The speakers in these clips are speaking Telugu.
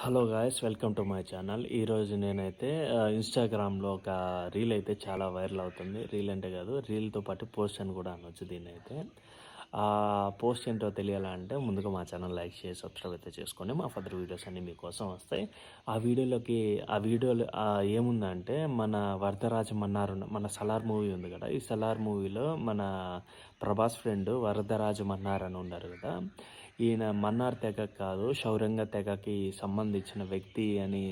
Hello guys, welcome to my channel. ఈరోజు నేనైతే ఇన్స్టాగ్రామ్లో ఒక రీల్ అయితే చాలా వైరల్ అవుతుంది. రీల్ అంటే కాదు, రీల్తో పాటు పోస్ట్ అని కూడా అనొచ్చు దీన్ని అయితే. ఆ పోస్ట్ ఏంటో తెలియాలంటే ముందుగా మా ఛానల్ లైక్ చేసి సబ్స్క్రైబ్ అయితే చేసుకోండి. మా ఫర్దర్ వీడియోస్ అన్నీ మీకోసం వస్తాయి. ఆ వీడియోలో ఏముందంటే మన వరదరాజ మన్నారు, మన సలార్ మూవీ ఉంది కదా, ఈ సలార్ మూవీలో మన ప్రభాస్ ఫ్రెండ్ వరదరాజ మన్నార్ అని ఉన్నారు కదా. ఈయన మన్నార్ తెగ కాదు, శౌరంగ తెగకి సంబంధించిన వ్యక్తి అని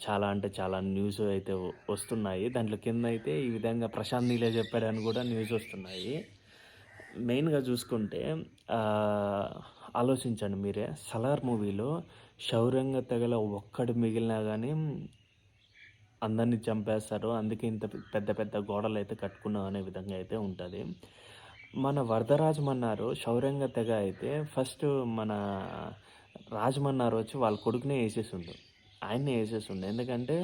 చాలా అంటే చాలా న్యూస్ అయితే వస్తున్నాయి. దాంట్లో కింద అయితే ఈ విధంగా ప్రశాంత్ నీలే చెప్పాడని కూడా న్యూస్ వస్తున్నాయి. మెయిన్గా చూసుకుంటే ఆలోచించండి మీరే. సలార్ మూవీలో శౌరంగ తెగలో ఒక్కడు మిగిలినా కానీ అందరినీ చంపేస్తారు. అందుకే ఇంత పెద్ద పెద్ద గోడలు అయితే కట్టుకున్నాం అనే విధంగా అయితే ఉంటుంది. మన వరదరాజమన్నారు శౌర్యంగా తెగ అయితే ఫస్ట్ మన రాజమన్నారు వచ్చి వాళ్ళ కొడుకునే వేసేసిండు. ఆయన్నే వేసేసిండు. ఎందుకంటే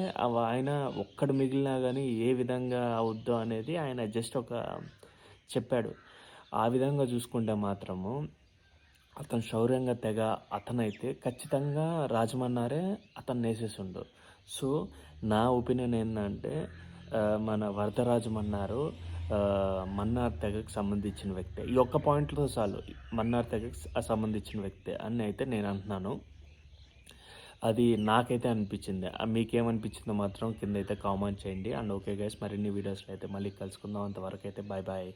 ఆయన ఒక్కడు మిగిలినా కానీ ఏ విధంగా అవుద్దో అనేది ఆయన జస్ట్ ఒక చెప్పాడు. ఆ విధంగా చూసుకుంటే మాత్రము అతను శౌర్యంగా తెగ అతనైతే ఖచ్చితంగా రాజమన్నారే అతన్ని వేసేసిండు. సో నా ఒపీనియన్ ఏంటంటే మన వరదరాజమన్నారు మన్నార్ తెగకు సంబంధించిన వ్యక్తే. ఈ ఒక్క పాయింట్‌తో చాలు మన్నార్ తెగకు సంబంధించిన వ్యక్తే అని అయితే నేను అంటున్నాను. అది నాకైతే అనిపించింది. మీకేమనిపించిందో మాత్రం కిందైతే కామెంట్ చేయండి. అండ్ ఓకే గైస్, మరిన్ని వీడియోస్‌లో అయితే మళ్ళీ కలుసుకుందాం. అంతవరకైతే బాయ్ బాయ్.